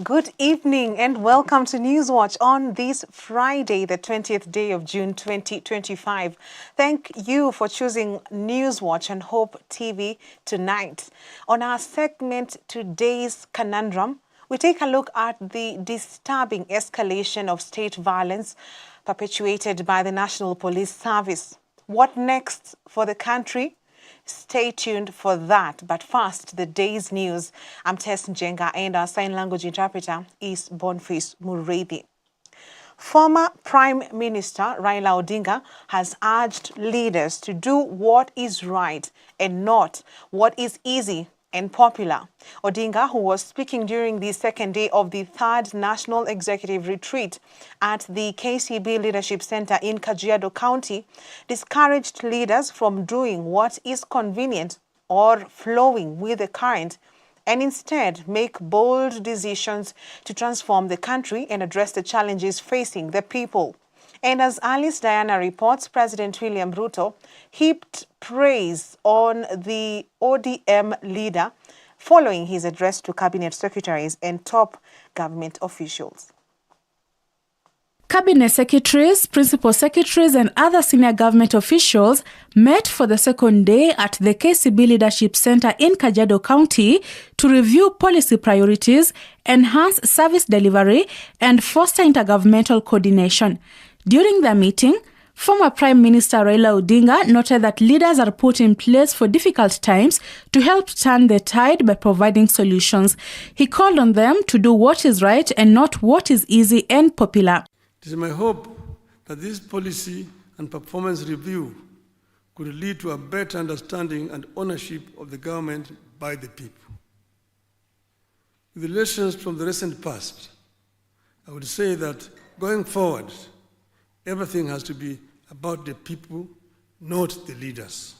Good evening and welcome to Newswatch on this Friday, the 20th day of June 2025. Thank you for choosing Newswatch and Hope TV tonight. On our segment, Today's Conundrum, we take a look at the disturbing escalation of state violence perpetuated by the National Police Service. What next for the country? Stay tuned for that. But first, the day's news. I'm Tess Njenga and our sign language interpreter is Boniface Muriithi. Former Prime Minister Raila Odinga has urged leaders to do what is right and not what is easy and popular. Odinga, who was speaking during the second day of the third National Executive Retreat at the KCB Leadership Center in Kajiado County, discouraged leaders from doing what is convenient or flowing with the current, and instead make bold decisions to transform the country and address the challenges facing the people. And as Alice Diana reports, President William Ruto heaped praise on the ODM leader following his address to cabinet secretaries and top government officials. Cabinet secretaries, principal secretaries and other senior government officials met for the second day at the KCB Leadership Center in Kajiado County to review policy priorities, enhance service delivery and foster intergovernmental coordination. During the meeting, former Prime Minister Raila Odinga noted that leaders are put in place for difficult times to help turn the tide by providing solutions. He called on them to do what is right and not what is easy and popular. It is my hope that this policy and performance review could lead to a better understanding and ownership of the government by the people. With the lessons from the recent past, I would say that going forward, everything has to be about the people, not the leaders.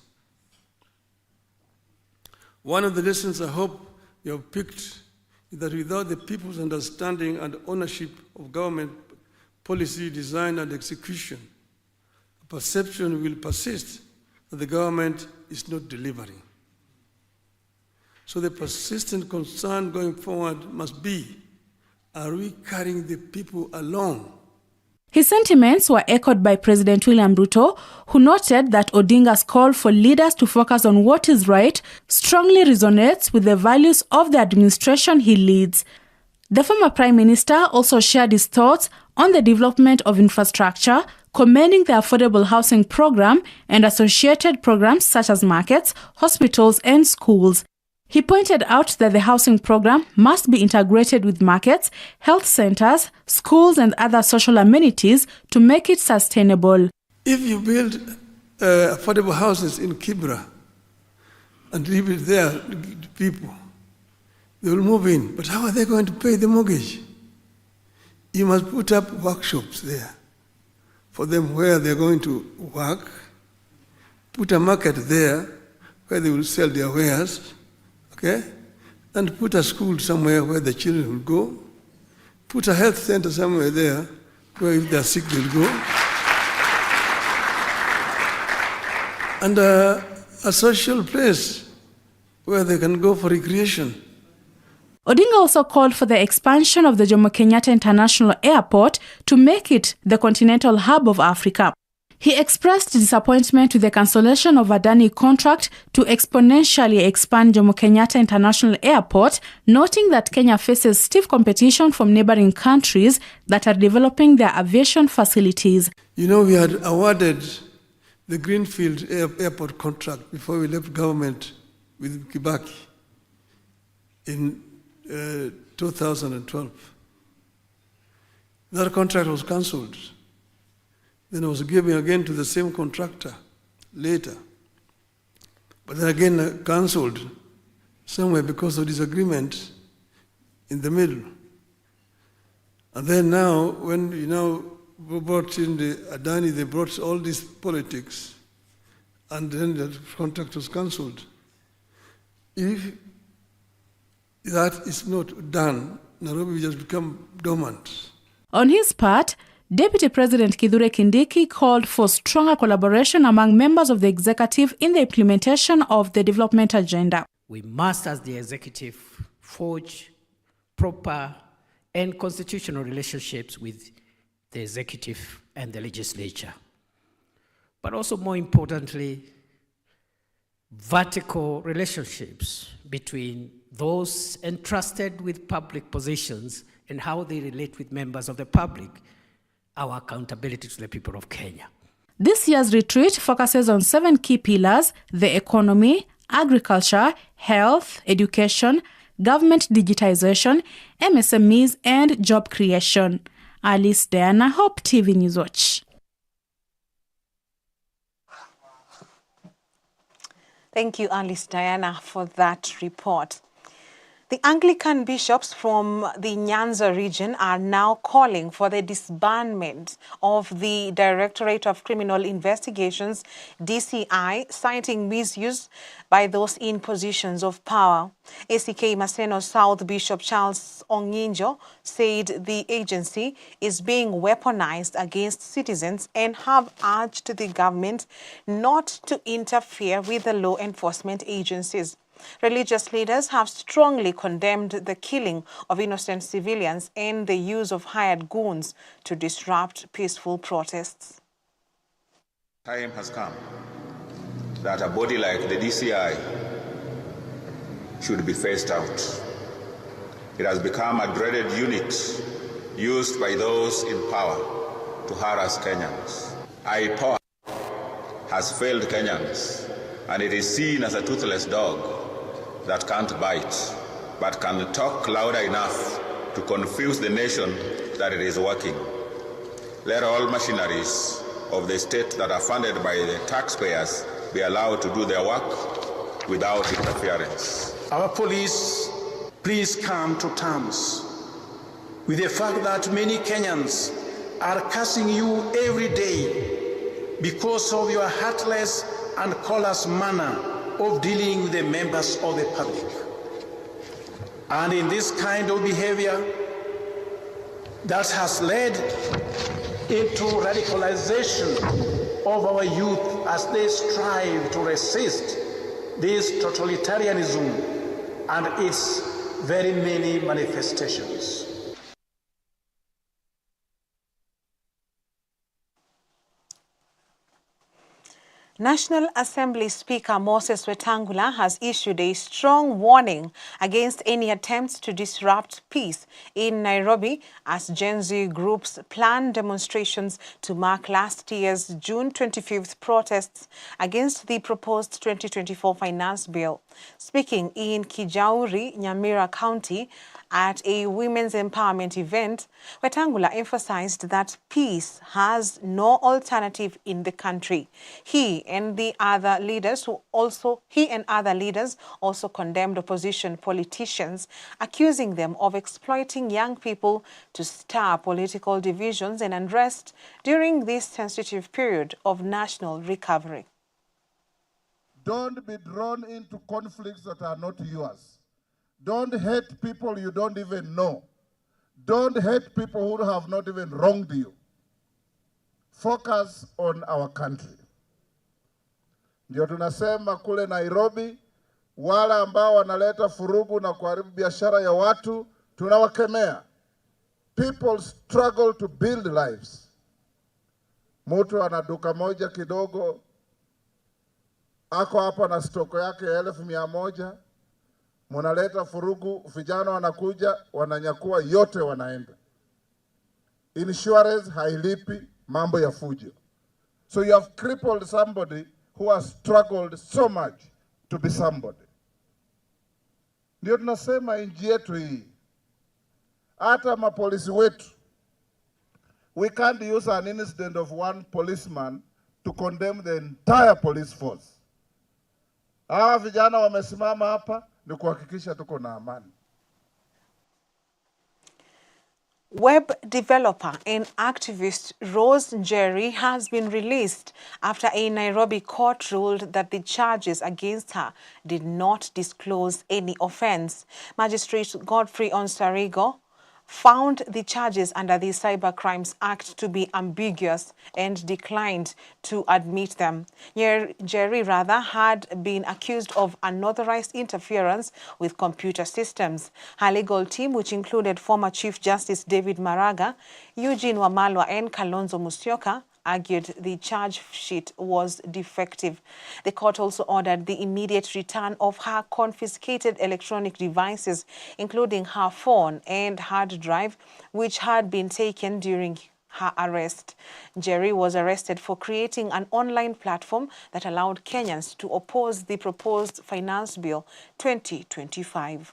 One of the lessons I hope you have picked is that without the people's understanding and ownership of government policy design and execution, a perception will persist that the government is not delivering. So the persistent concern going forward must be, are we carrying the people along? His sentiments were echoed by President William Ruto, who noted that Odinga's call for leaders to focus on what is right strongly resonates with the values of the administration he leads. The former Prime Minister also shared his thoughts on the development of infrastructure, commending the affordable housing program and associated programs such as markets, hospitals and schools. He pointed out that the housing program must be integrated with markets, health centers, schools and other social amenities to make it sustainable. If you build affordable houses in Kibra and leave it there to people, they will move in. But how are they going to pay the mortgage? You must put up workshops there for them where they're going to work, put a market there where they will sell their wares, okay? And put a school somewhere where the children will go. Put a health center somewhere there where if they're sick they'll go. And a social place where they can go for recreation. Odinga also called for the expansion of the Jomo Kenyatta International Airport to make it the continental hub of Africa. He expressed disappointment with the cancellation of Adani contract to exponentially expand Jomo Kenyatta International Airport, noting that Kenya faces stiff competition from neighboring countries that are developing their aviation facilities. You know, we had awarded the Greenfield Airport contract before we left government with Kibaki in 2012. That contract was cancelled. Then I was given again to the same contractor later. But then again cancelled somewhere because of disagreement in the middle. And then now, when you now brought in the Adani, they brought all these politics, and then the contract was cancelled. If that is not done, Nairobi will just become dormant. On his part, Deputy President Kithure Kindiki called for stronger collaboration among members of the executive in the implementation of the development agenda. We must, as the executive, forge proper and constitutional relationships with the executive and the legislature. But also, more importantly, vertical relationships between those entrusted with public positions and how they relate with members of the public, our accountability to the people of Kenya. This year's retreat focuses on 7 key pillars: the economy, agriculture, health, education, government digitization, MSMEs, and job creation. Alice Diana, Hope TV Newswatch. Thank you, Alice Diana, for that report. The Anglican bishops from the Nyanza region are now calling for the disbandment of the Directorate of Criminal Investigations, DCI, citing misuse by those in positions of power. ACK Maseno South Bishop Charles Onginjo said the agency is being weaponized against citizens and have urged the government not to interfere with the law enforcement agencies. Religious leaders have strongly condemned the killing of innocent civilians and the use of hired goons to disrupt peaceful protests. Time has come that a body like the DCI should be phased out. It has become a dreaded unit used by those in power to harass Kenyans. IPOA has failed Kenyans, and it is seen as a toothless dog that can't bite, but can talk louder enough to confuse the nation that it is working. Let all machineries of the state that are funded by the taxpayers be allowed to do their work without interference. Our police, please come to terms with the fact that many Kenyans are cursing you every day because of your heartless and callous manner of dealing with the members of the public. And in this kind of behavior that has led into radicalization of our youth as they strive to resist this totalitarianism and its very many manifestations. National Assembly Speaker Moses Wetangula has issued a strong warning against any attempts to disrupt peace in Nairobi as Gen Z groups plan demonstrations to mark last year's June 25th protests against the proposed 2024 finance bill. Speaking in Kijauri, Nyamira County, at a women's empowerment event, Wetangula emphasized that peace has no alternative in the country. He and other leaders also condemned opposition politicians, accusing them of exploiting young people to stir political divisions and unrest during this sensitive period of national recovery. Don't be drawn into conflicts that are not yours. Don't hate people you don't even know. Don't hate people who have not even wronged you. Focus on our country. Ndio tunasema kule Nairobi, wale ambao wanaleta furugu na kuharibu biashara ya watu, tunawakemea. People struggle to build lives. Mtu ana duka moja kidogo, ako hapa na stoko yake 1,100. Munaleta furugu, vijana wanakuja, wananyakua yote wanaenda. Insurance hailipi, mambo ya fujo. So you have crippled somebody who has struggled so much to be somebody. Ndio tunasema nchi yetu hii, hata mapolisi wetu, we can't use an incident of one policeman to condemn the entire police force. Hawa vijana wamesimama hapa ni kuhakikisha tuko na amani. Web developer and activist Rose Njeri has been released after a Nairobi court ruled that the charges against her did not disclose any offense. Magistrate Godfrey Onsarigo found the charges under the Cyber Crimes Act to be ambiguous and declined to admit them. Njeri had been accused of unauthorized interference with computer systems. Her legal team, which included former Chief Justice David Maraga, Eugene Wamalwa and Kalonzo Musyoka, argued the charge sheet was defective. The court also ordered the immediate return of her confiscated electronic devices, including her phone and hard drive, which had been taken during her arrest. Njeri was arrested for creating an online platform that allowed Kenyans to oppose the proposed Finance Bill 2025.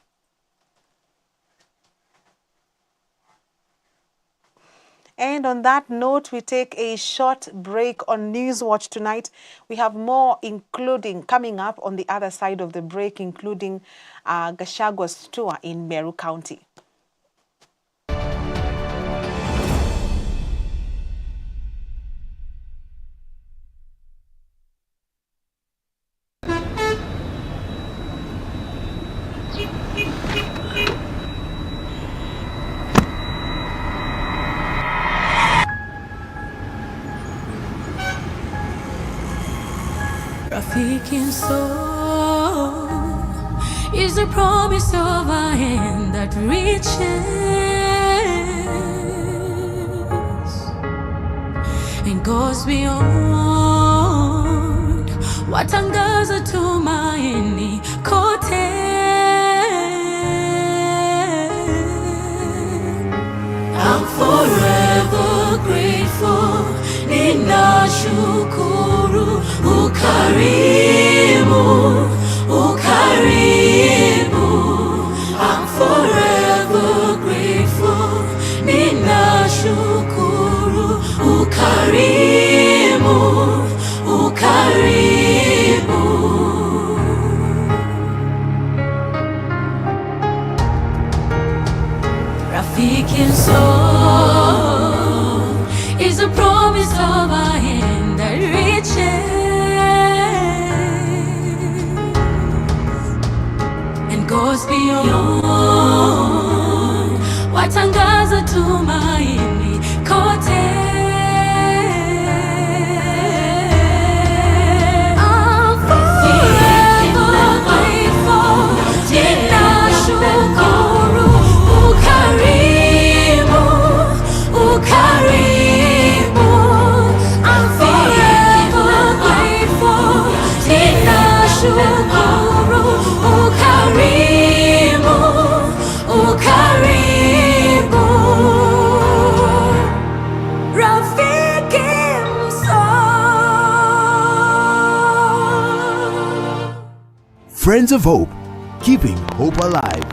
And on that note, we take a short break on Newswatch tonight. We have more coming up on the other side of the break, including Gachagwa's tour in Meru County. Rafiki soul is the promise of a hand that reaches and goes beyond what angaza tumaini kote. I'm forever grateful. Ninashukuru ukarimu, ukarimu. I'm forever grateful. Ninashukuru ukarimu, ukarimu. Rafiki soul is a promise of a hand that reaches and goes beyond what angaza tumaini kote. I'm forever grateful. Ninashukuru ukarimu, ukarimu. I'm forever grateful. Ninashukuru ukarimu, ukarimu. Rafiki msoul. Friends of Hope, keeping hope alive.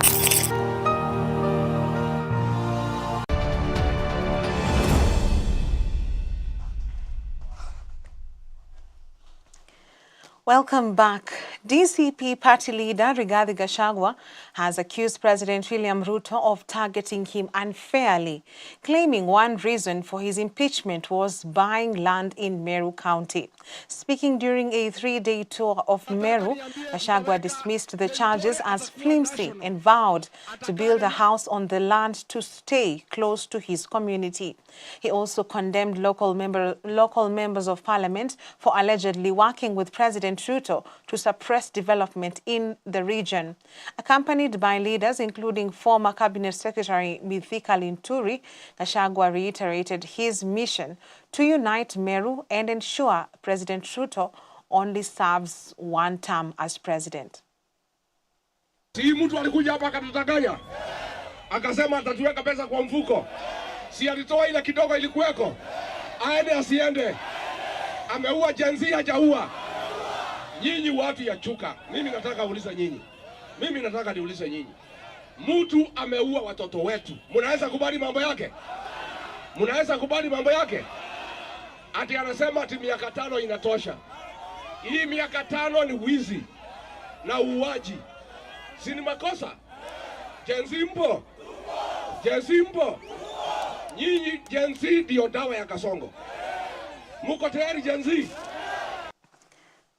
Welcome back. DCP party leader Rigathi Gachagua has accused President William Ruto of targeting him unfairly, claiming one reason for his impeachment was buying land in Meru County. Speaking during a 3-day tour of Meru, Gachagua dismissed the charges as flimsy and vowed to build a house on the land to stay close to his community. He also condemned local members of parliament for allegedly working with President Ruto to suppress development in the region. Accompanied by leaders including former Cabinet Secretary Mithika Linturi, Gachagua reiterated his mission to unite Meru and ensure President Ruto only serves one term as president. Si mtu alikuja hapa akatutanganya, akasema atatuweka pesa kwa mfuko. Si alitoa ile kidogo ilikuweko? Aende asiende? Ameua jenzi hajaua? Nyinyi watu ya chuka, mimi nataka uliza nyinyi. Mimi nataka niulize nyinyi. Mtu ameua watoto wetu. Mnaweza kubali mambo yake? Mnaweza kubali mambo yake? Ati anasema ati miaka 5 inatosha. Hii miaka 5 ni wizi na uuaji. Si ni makosa? Jenzi mpo? Jenzi mpo? Nyinyi jenzi ndio dawa ya kasongo. Muko tayari jenzi?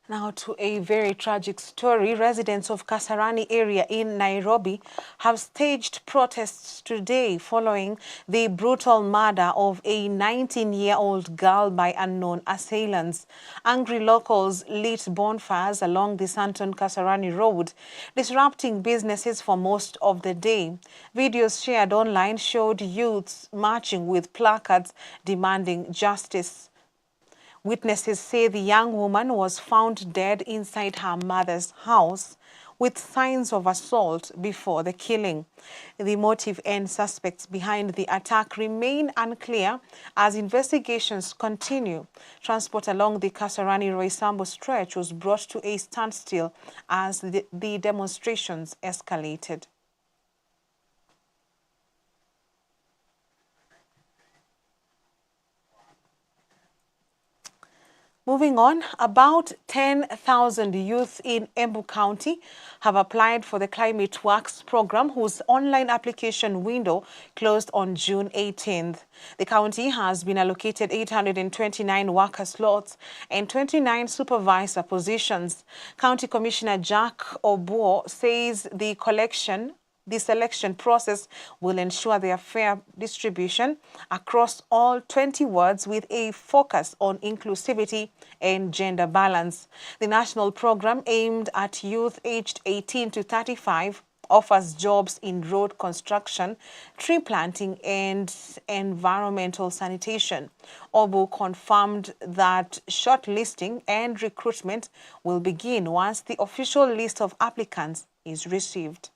Now to a very tragic story. Residents of Kasarani area in Nairobi have staged protests today following the brutal murder of a 19-year-old girl by unknown assailants. Angry locals lit bonfires along the Santon Kasarani Road, disrupting businesses for most of the day. Videos shared online showed youths marching with placards demanding justice. Witnesses say the young woman was found dead inside her mother's house with signs of assault before the killing. The motive and suspects behind the attack remain unclear as investigations continue. Transport along the Kasarani-Roysambu stretch was brought to a standstill as the demonstrations escalated. Moving on, about 10,000 youth in Embu County have applied for the Climate Works program, whose online application window closed on June 18th. The county has been allocated 829 worker slots and 29 supervisor positions. County Commissioner Jack Obuo says the selection process will ensure their fair distribution across all 20 wards with a focus on inclusivity and gender balance. The national program, aimed at youth aged 18 to 35, offers jobs in road construction, tree planting, and environmental sanitation. Obu confirmed that shortlisting and recruitment will begin once the official list of applicants is received.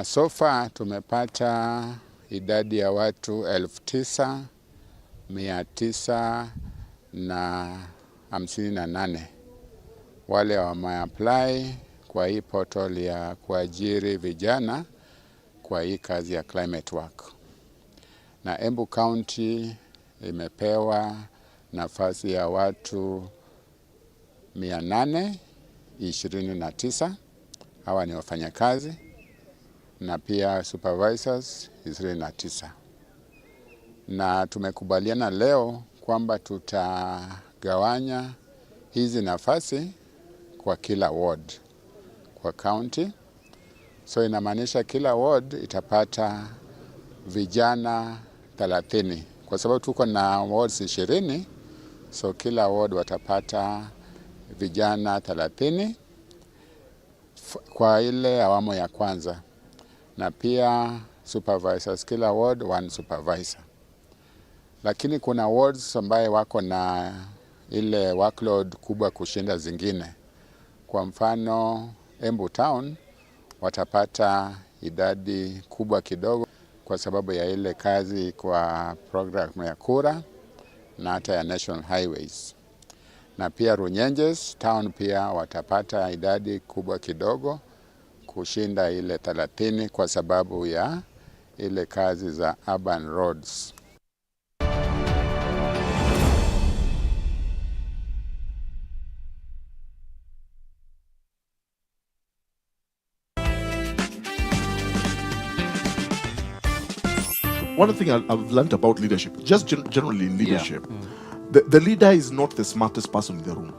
So far tumepata idadi ya watu 9,958 wale wameapply kwa hii portal ya kuajiri vijana kwa hii kazi ya climate work. Na Embu County imepewa nafasi ya watu 829. Hawa ni wafanyakazi na pia supervisors 29. Na tumekubaliana leo kwamba tutagawanya hizi nafasi kwa kila ward kwa county. So inamaanisha kila ward itapata vijana 30 kwa sababu tuko na wards 20, so kila ward watapata vijana 30 kwa ile awamu ya kwanza. Na pia supervisors, kila ward 1 supervisor. Lakini kuna wards ambaye wako na ile workload kubwa kushinda zingine. Kwa mfano Embu Town watapata idadi kubwa kidogo kwa sababu ya ile kazi kwa program ya kura na hata ya National Highways. Na pia Runyenjes Town pia watapata idadi kubwa kidogo kushinda ile 30 kwa sababu ya ile kazi za urban roads. One thing I've learned about leadership, just generally in leadership, the leader is not the smartest person in the room.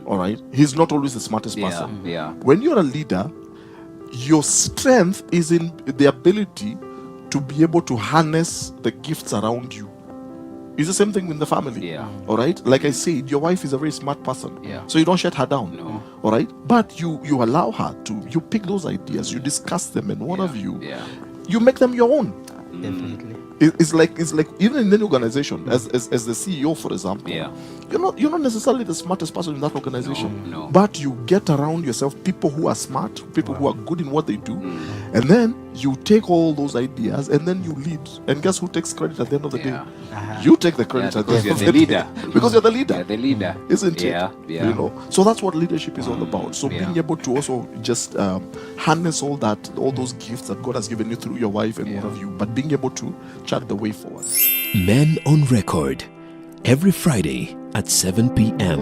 All right? He's not always the smartest person. When you're a leader, your strength is in the ability to be able to harness the gifts around you. It's the same thing in the family. All right? Like I said, your wife is a very smart person. So you don't shut her down. All right? But you allow her to, you pick those ideas, you discuss them, and one of you make them your own. Definitely. It's like even in any organization, as the CEO, for example, you're not necessarily the smartest person in that organization, but you get around yourself people who are smart, people who are good in what they do, and then you take all those ideas and then you lead. And guess who takes credit at the end of the day? You take the credit at the end of the day because you're the leader. You're the leader, isn't it? You know. So that's what leadership is all about. So being able to also just harness all those gifts that God has given you through your wife and one of you, but being able to chart the way forward. Men on Record, every Friday at 7 p.m.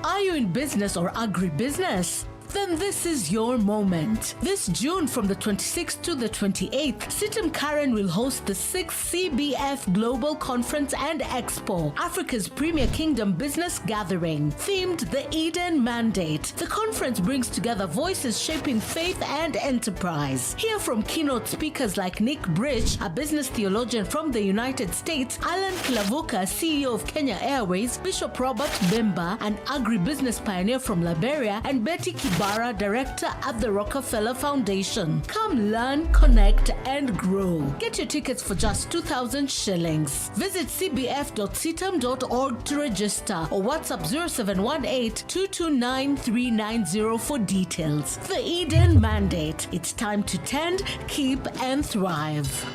Are you in business or agribusiness? then this is your moment. This June from the 26th to the 28th, Sitam Karen will host the 6th CBF Global Conference and Expo, Africa's premier kingdom business gathering, themed the Eden Mandate. The conference brings together voices shaping faith and enterprise. Hear from keynote speakers like Nick Bridge, a business theologian from the United States, Alan Kilavuka, CEO of Kenya Airways, Bishop Robert Bemba, an agribusiness pioneer from Liberia, and Betty Kibara, director at the Rockefeller Foundation. Come learn, connect, and grow. Get your tickets for just 2,000 shillings. Visit cbf.sitam.org to register or WhatsApp 0718-229-390 for details. The Eden Mandate. It's time to tend, keep, and thrive.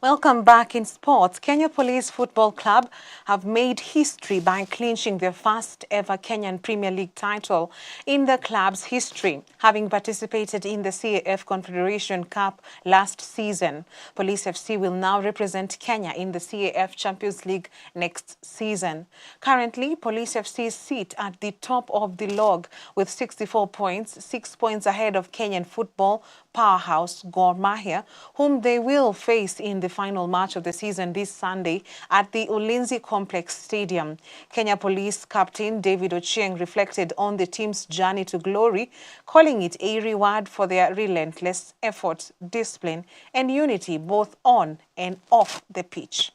Welcome back in sports. Kenya Police Football Club have made history by clinching their first ever Kenyan Premier League title in the club's history, having participated in the CAF Confederation Cup last season. Police FC will now represent Kenya in the CAF Champions League next season. Currently, Police FC sit at the top of the log with 64 points, 6 points ahead of Kenyan football powerhouse Gor Mahia, whom they will face in the final match of the season this Sunday at the Ulinzi Complex Stadium. Kenya Police captain David Ochieng reflected on the team's journey to glory, calling it a reward for their relentless effort, discipline, and unity both on and off the pitch.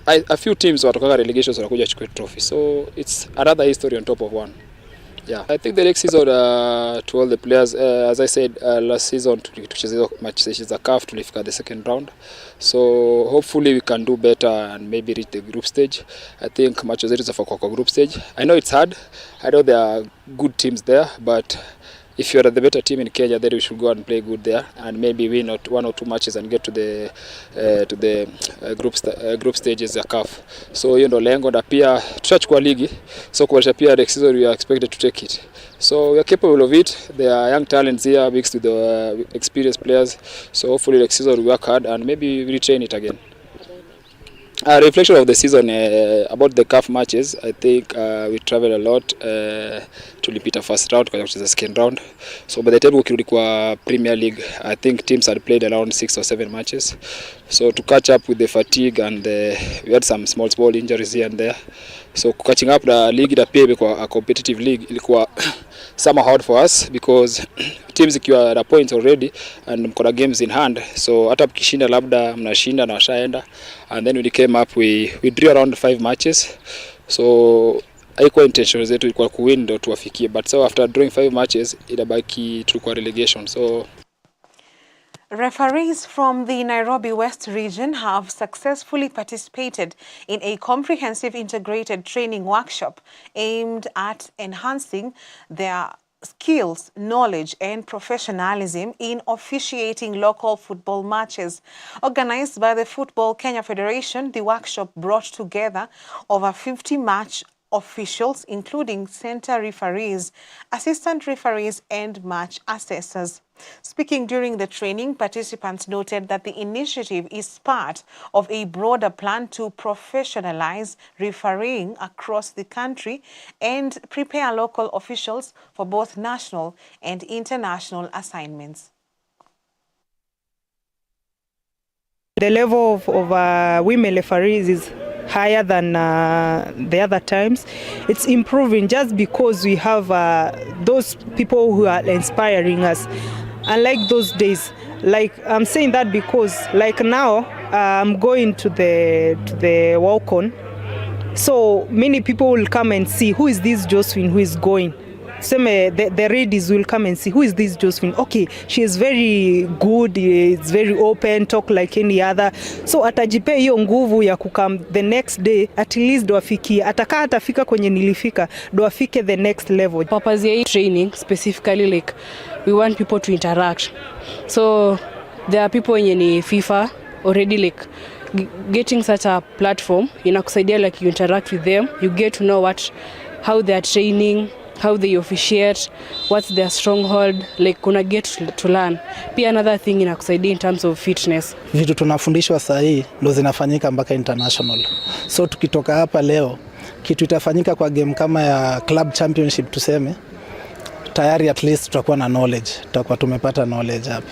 A few teams watoka relegations wanakuja chukue trophy, so it's another history on top of one. Yeah, I think the next season to all the players, as I said last season, tulicheza matches za CAF tulifika the second round, so hopefully we can do better and maybe reach the group stage. I think matches zetu zafaa kwa group stage. I know it's hard. I know there are good teams there, but if you are the better team in Kenya, then we should go and play good there and maybe win one or two matches and get to the group stages ya CAF. So hiyo ndo lengo, na pia tutachukua ligi, so kwa pia next season we are expected to take it. So we are capable of it. There are young talents here mixed with the experienced players. So hopefully next season we work hard and maybe we retrain it again. Reflection of the season about the CAF matches, I think we traveled a lot. Tulipita first round kwa kucheza second round. So by the time ukirudi kwa Premier League, I think teams had played around 6 or 7 matches. So to catch up with the fatigue and we had some small injuries here and there. So catching up the league, the pia kwa a competitive league ilikuwa somehow hard for us because teams ikiwa at a point already and mkona games in hand, so hata mkishinda labda mnashinda na washaenda, and then we came up we drew around 5 matches. So haikuwa intention zetu ilikuwa kuwin ndo tuwafikie, but so after drawing 5 matches ilabaki tulikuwa relegation. So referees from the Nairobi West region have successfully participated in a comprehensive integrated training workshop aimed at enhancing their skills, knowledge, and professionalism in officiating local football matches. Organized by the Football Kenya Federation, the workshop brought together over 50 match officials, including center referees, assistant referees, and match assessors. Speaking during the training, participants noted that the initiative is part of a broader plan to professionalize refereeing across the country and prepare local officials for both national and international assignments. The level of women referees is higher than the other times. It's improving just because we have those people who are inspiring us. Unlike those days, like I'm saying that because like now I'm going to the walk-on, so many people will come and see who is this Josephine who is going. The ladies will come and see who is this Josephine. Okay, she is very good, it's very open, talk like any other. So atajipe hiyo nguvu ya kukam the next day, at least do afikie. Atafika kwenye nilifika, do afike the next level. Purpose ya training specifically, like we want people to interact. So there are people in FIFA already, like getting such a platform inakusaidia, like you interact with them, you get to know how they are training, how they officiate, what's their stronghold, like kuna get to learn. Pia another thing inakusaidia in terms of fitness. Vitu tunafundishwa saa hii ndo zinafanyika mpaka international. So tukitoka hapa leo, kitu itafanyika kwa game kama ya club championship tuseme, tayari at least tutakuwa na knowledge, tutakuwa tumepata knowledge hapa.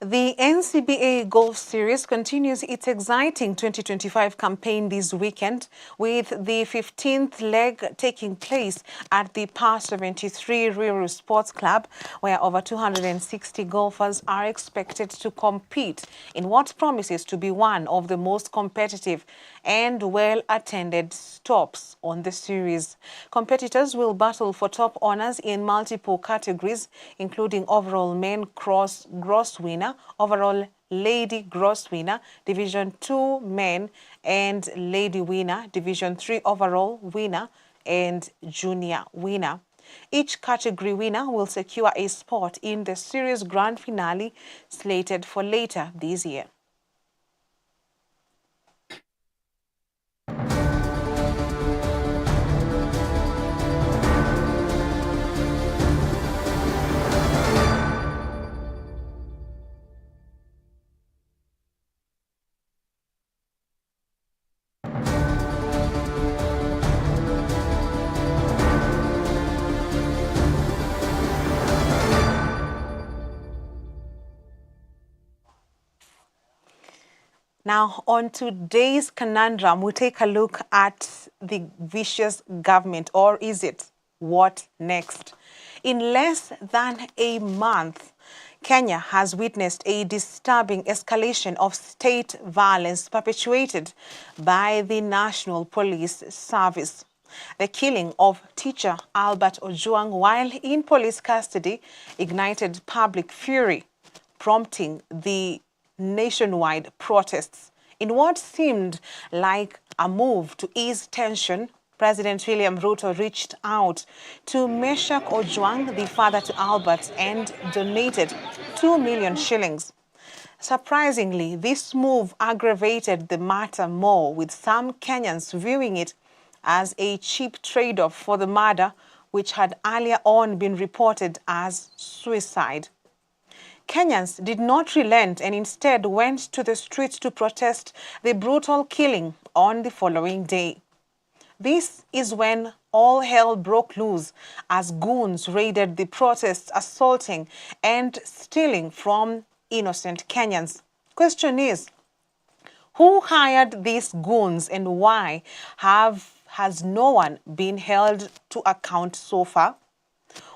The NCBA Golf Series continues its exciting 2025 campaign this weekend, with the 15th leg taking place at the Par 73 Rural Sports Club, where over 260 golfers are expected to compete in what promises to be one of the most competitive and well-attended stops on the series. Competitors will battle for top honors in multiple categories, including overall men gross winner, overall lady gross winner, Division 2 men and lady winner, Division 3 overall winner and junior winner. Each category winner will secure a spot in the series grand finale slated for later this year. Now, on today's conundrum, we take a look at the vicious government, or is it? What next? In less than a month, Kenya has witnessed a disturbing escalation of state violence perpetuated by the National Police Service. The killing of teacher Albert Ojwang while in police custody ignited public fury, prompting the nationwide protests. In what seemed like a move to ease tension, President William Ruto reached out to Meshach Ojwang, the father to Albert, and donated 2 million shillings. Surprisingly, this move aggravated the matter more, with some Kenyans viewing it as a cheap trade-off for the murder, which had earlier on been reported as suicide. Kenyans did not relent and instead went to the streets to protest the brutal killing on the following day. This is when all hell broke loose as goons raided the protests, assaulting and stealing from innocent Kenyans. Question is, who hired these goons and why has no one been held to account so far?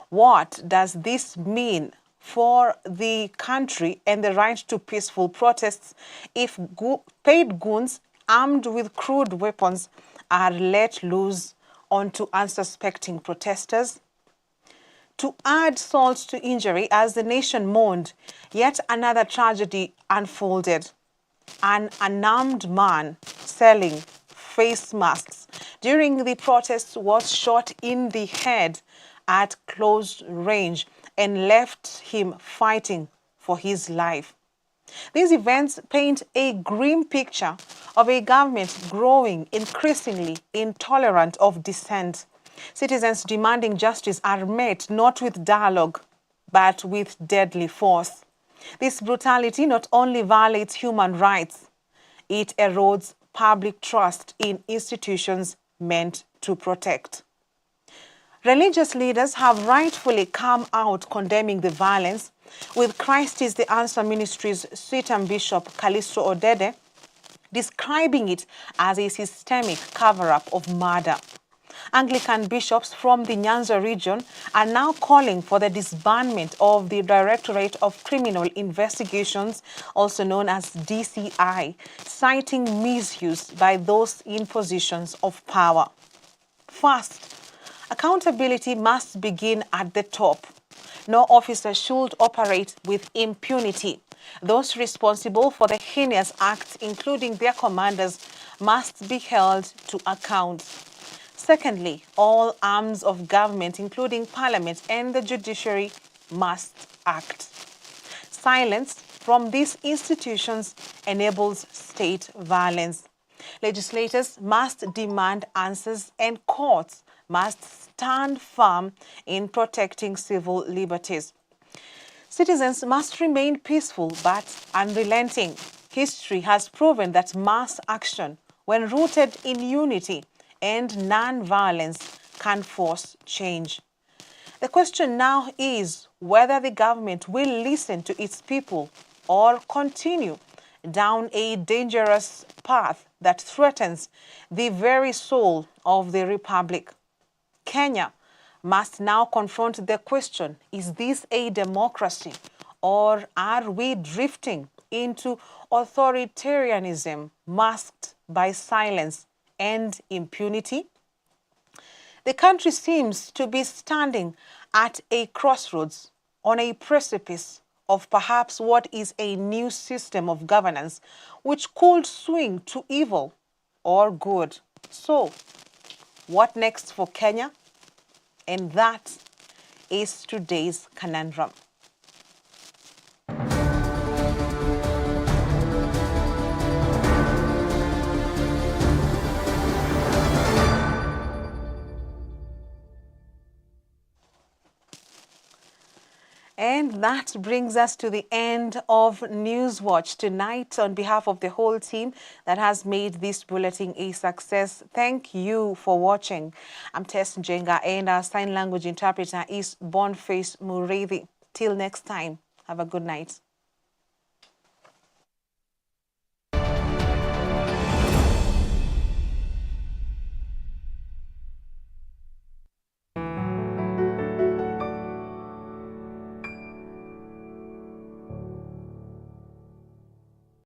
What does this mean for the country and the right to peaceful protests if paid goons armed with crude weapons are let loose onto unsuspecting protesters? To add salt to injury, as the nation mourned, yet another tragedy unfolded. An unarmed man selling face masks during the protests was shot in the head at close range and left him fighting for his life. These events paint a grim picture of a government growing increasingly intolerant of dissent. Citizens demanding justice are met not with dialogue, but with deadly force. This brutality not only violates human rights, it erodes public trust in institutions meant to protect. Religious leaders have rightfully come out condemning the violence, with Christ is the Answer Ministry's Sweetan Bishop Callisto Odede describing it as a systemic cover-up of murder. Anglican bishops from the Nyanza region are now calling for the disbandment of the Directorate of Criminal Investigations, also known as DCI, citing misuse by those in positions of power. First, accountability must begin at the top. No officer should operate with impunity. Those responsible for the heinous acts, including their commanders, must be held to account. Secondly, all arms of government, including Parliament and the judiciary, must act. Silence from these institutions enables state violence. Legislators must demand answers and courts must stand firm in protecting civil liberties. Citizens must remain peaceful but unrelenting. History has proven that mass action, when rooted in unity and non-violence, can force change. The question now is whether the government will listen to its people or continue down a dangerous path that threatens the very soul of the republic. Kenya must now confront the question, is this a democracy or are we drifting into authoritarianism masked by silence and impunity? The country seems to be standing at a crossroads, on a precipice of perhaps what is a new system of governance which could swing to evil or good. So, what next for Kenya? And that is today's conundrum. And that brings us to the end of Newswatch tonight. On behalf of the whole team that has made this bulletin a success, thank you for watching. I'm Tess Njenga and our sign language interpreter is Boniface Mureithi. Till next time, have a good night.